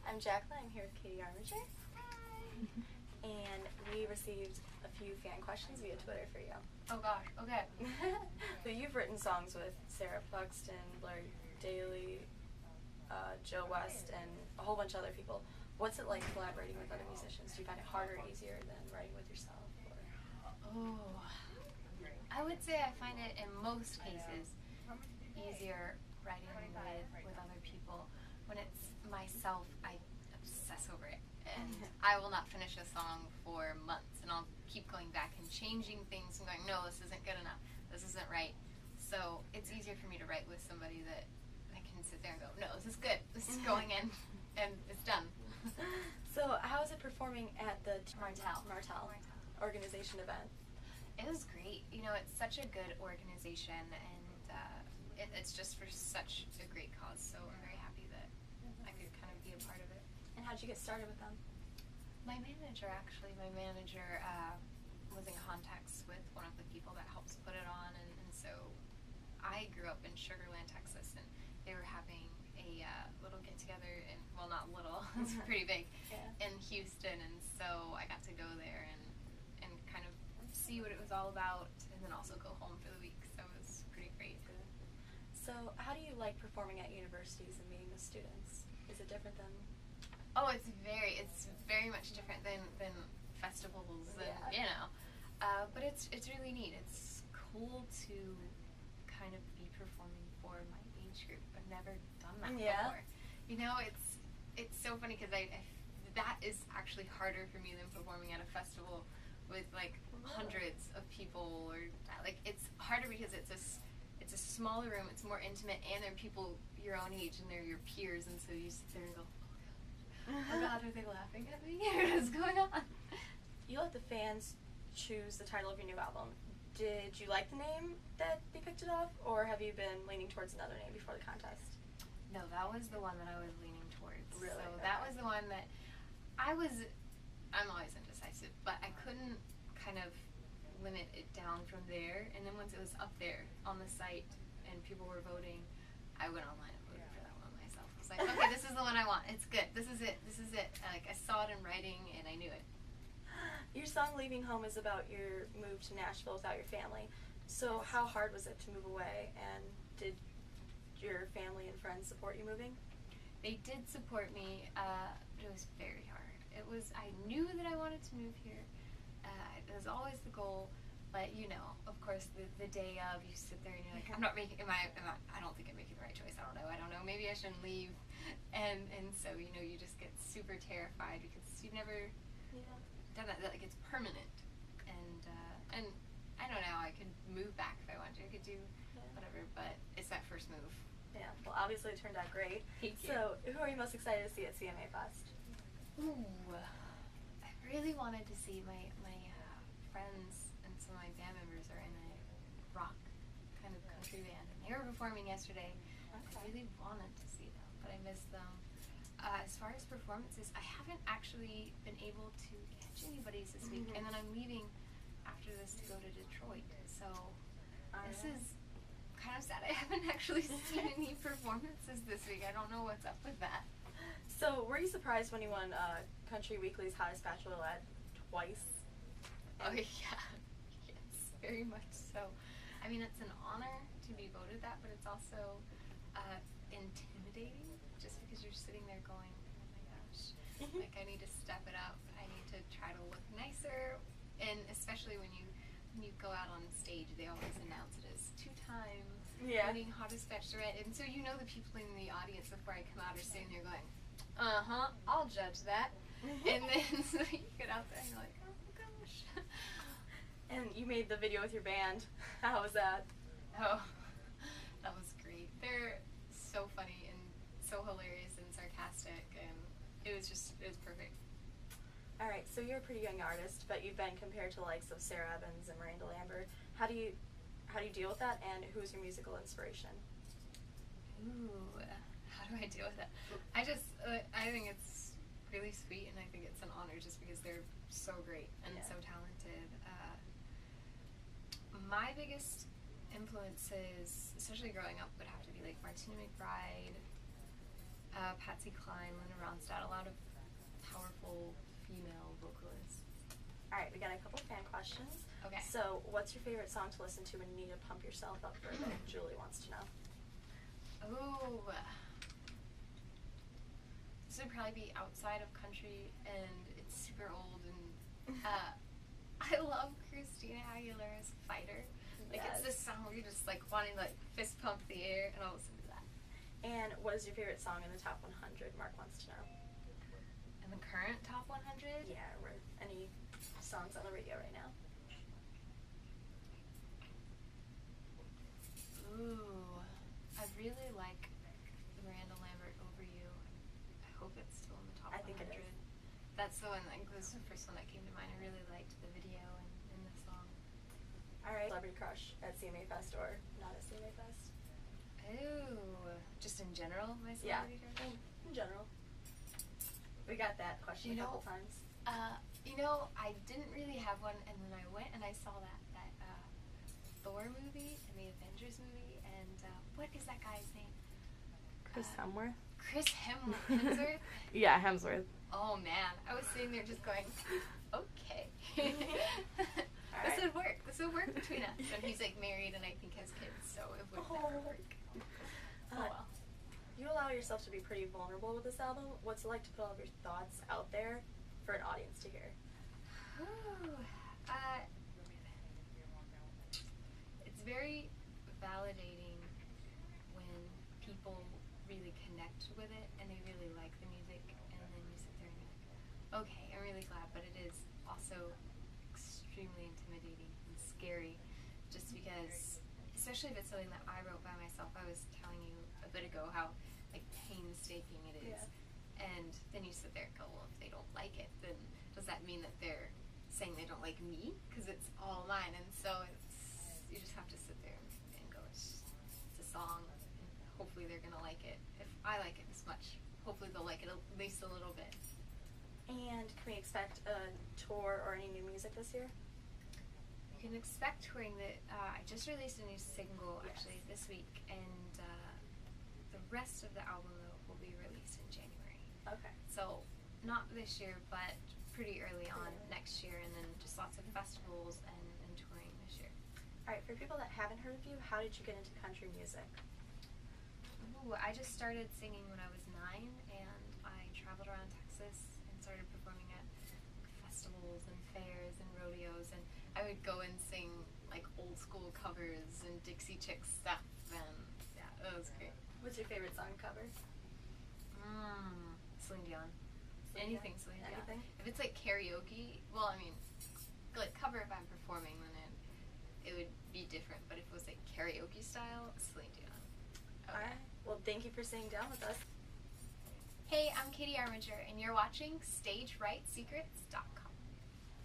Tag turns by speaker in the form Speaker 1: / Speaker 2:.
Speaker 1: I'm Jacqueline. I'm here with Katie Armiger. And we received a few fan questions via Twitter for you.
Speaker 2: Oh gosh, okay.
Speaker 1: So you've written songs with Sarah Buxton, Blair Daly, Joe West, and a whole bunch of other people. What's it like collaborating with other musicians? Do you find it harder or easier than writing with yourself?
Speaker 2: Oh, I would say I find it in most cases easier writing with other people. When it's myself, I obsess over it. And I will not finish a song for months, and I'll keep going back and changing things and going, no, this isn't good enough, this isn't right. So it's easier for me to write with somebody that I can sit there and go, no, this is good, this is going in, and it's done.
Speaker 1: So how is it performing at the
Speaker 2: Martel
Speaker 1: organization event?
Speaker 2: It was great. You know, it's such a good organization, and it's just for such a great cause, so I'm very happy that I could kind of be a part of it.
Speaker 1: And how'd you get started with them?
Speaker 2: My manager was in contacts with one of the people that helps put it on, and so I grew up in Sugar Land, Texas, and they were having a little get-together, and well, not little, it's pretty big, in Houston, and so I got to go there and kind of see what it was all about, and then also go home for the week, so it was pretty great.
Speaker 1: So how do you like performing at universities and meeting the students? Is it different than...
Speaker 2: Oh, it's very much different than festivals, and you know, but it's really neat. It's cool to kind of be performing for my age group. I've never done that before. You know, it's so funny because that is actually harder for me than performing at a festival with like hundreds of people, or like it's harder because it's a smaller room, it's more intimate, and there are people your own age and they're your peers, and so you sit there and go, oh God, are they laughing at me? What's going on?
Speaker 1: You let the fans choose the title of your new album. Did you like the name that they picked it off, or have you been leaning towards another name before the contest?
Speaker 2: No, that was the one that I was leaning towards.
Speaker 1: Really?
Speaker 2: So that was the one that I'm always indecisive, but I couldn't kind of limit it down from there. And then once it was up there on the site and people were voting, I went online and voted for that one myself. I was like, okay, this is the one I want. It's good. This is it. Like, I saw it in writing and I knew it.
Speaker 1: Your song Leaving Home is about your move to Nashville without your family. So how hard was it to move away, and did your family and friends support you moving?
Speaker 2: They did support me, but it was very hard. I knew that I wanted to move here. It was always the goal, but you know, of course, the day of, you sit there and you're like, I don't think I'm making the right choice. I don't know, maybe I shouldn't leave. And so, you know, you just get super terrified because you've never done that, like it's permanent. And I don't know, I could move back if I wanted to, I could do whatever, but it's that first move.
Speaker 1: Yeah, well, obviously it turned out great.
Speaker 2: Thank you.
Speaker 1: So, who are you most excited to see at CMA Fest?
Speaker 2: Ooh, I really wanted to see my friends, and some of my band members are in a rock kind of country band, and they were performing yesterday. Okay. I really wanted to see them, but I missed them. As far as performances, I haven't actually been able to catch anybody's this week, and then I'm leaving after this to go to Detroit, so this is kind of sad. I haven't actually seen any performances this week. I don't know what's up with that.
Speaker 1: So, were you surprised when you won Country Weekly's Hottest Bachelorette twice?
Speaker 2: Oh yeah, yes, very much so. I mean, it's an honor to be voted that, but it's also intimidating, just because you're sitting there going, oh my gosh, like I need to step it up. I need to try to look nicer, and especially when you go out on stage, they always announce it as 2-time winning Hottest Bachelorette, and so you know the people in the audience before I come out are sitting there going, I'll judge that. And then so you get out there and you're like, oh my gosh.
Speaker 1: And you made the video with your band. How was that?
Speaker 2: Oh, that was great. They're so funny and so hilarious and sarcastic, and it was perfect.
Speaker 1: All right, so you're a pretty young artist, but you've been compared to the likes of Sarah Evans and Miranda Lambert. How do you deal with that, and who's your musical inspiration?
Speaker 2: Ooh, how do I deal with that? I think it's really sweet, and I think it's an honor just because they're so great and so talented. My biggest influences, especially growing up, would have to be like Martina McBride, Patsy Cline, Linda Ronstadt, a lot of powerful female vocalists.
Speaker 1: All right, we got a couple fan questions.
Speaker 2: Okay.
Speaker 1: So, what's your favorite song to listen to when you need to pump yourself up for a bit? Julie wants to know.
Speaker 2: Ooh. This would probably be outside of country, and it's super old, and I love Christina Aguilera's Fighter. Like,
Speaker 1: Yes.
Speaker 2: it's this song where you're just, like, wanting to, like, fist pump the air, and I'll listen to that.
Speaker 1: And what is your favorite song in the top 100? Mark wants to know.
Speaker 2: And the current top 100?
Speaker 1: Yeah, or any songs on the radio right now.
Speaker 2: Ooh. I really like Miranda Lambert, Over You. I hope it's still in the top 100.
Speaker 1: I think it is.
Speaker 2: That's the one, like, this was the first one that came to mind. I really liked the video and the song.
Speaker 1: All right. Celebrity crush at CMA Fest or not at CMA Fest?
Speaker 2: Ooh. Just in general, my
Speaker 1: Yeah,
Speaker 2: celebrity crush?
Speaker 1: in general. We got that question
Speaker 2: You
Speaker 1: a couple
Speaker 2: know,
Speaker 1: times.
Speaker 2: I didn't really have one, and then I went and I saw that Thor movie and the Avengers movie, and what is that guy's name?
Speaker 3: Chris Hemsworth?
Speaker 2: Chris Hemsworth?
Speaker 3: Yeah, Hemsworth.
Speaker 2: Oh man, I was sitting there just going, okay.
Speaker 1: Alright.
Speaker 2: This would work. This would work between us. And he's like married and I think has kids, so it would never work. Oh well.
Speaker 1: You allow yourself to be pretty vulnerable with this album. What's it like to put all of your thoughts out there for an audience to hear?
Speaker 2: Ooh, it's very validating when people really connect with it and they really like the music, and then you sit there and you're like, okay, I'm really glad, but it is also extremely intimidating and scary, just because, especially if it's something that I wrote by myself. I was telling you a bit ago how like painstaking it is, and then you sit there and go, well, if they don't like it, then does that mean that they're saying they don't like me? Because it's all mine, and so you just have to sit there and go, it's a song, and hopefully they're gonna like it. If I like it as much, hopefully they'll like it at least a little bit.
Speaker 1: And can we expect a tour or any new music this year?
Speaker 2: You can expect touring. I just released a new single actually this week, and the rest of the album though will be released in January.
Speaker 1: Okay.
Speaker 2: So not this year, but pretty early on next year, and then just lots of festivals and touring this year.
Speaker 1: All right, for people that haven't heard of you, how did you get into country music?
Speaker 2: Ooh, I just started singing when I was 9, and I traveled around Texas and started performing at festivals and fairs and rodeos, and I would go and sing like old school covers and Dixie Chicks stuff, and yeah, that was great.
Speaker 1: What's your favorite song cover?
Speaker 2: Celine Dion.
Speaker 1: Celine
Speaker 2: Anything
Speaker 1: Dion?
Speaker 2: Celine Dion.
Speaker 1: Anything?
Speaker 2: If it's like karaoke, well, I mean, like cover if I'm performing, then it would be different. But if it was like karaoke style, Celine Dion. Oh,
Speaker 1: All right. Well, thank you for sitting down with us.
Speaker 2: Hey, I'm Katie Armiger, and you're watching StageRightSecrets.com.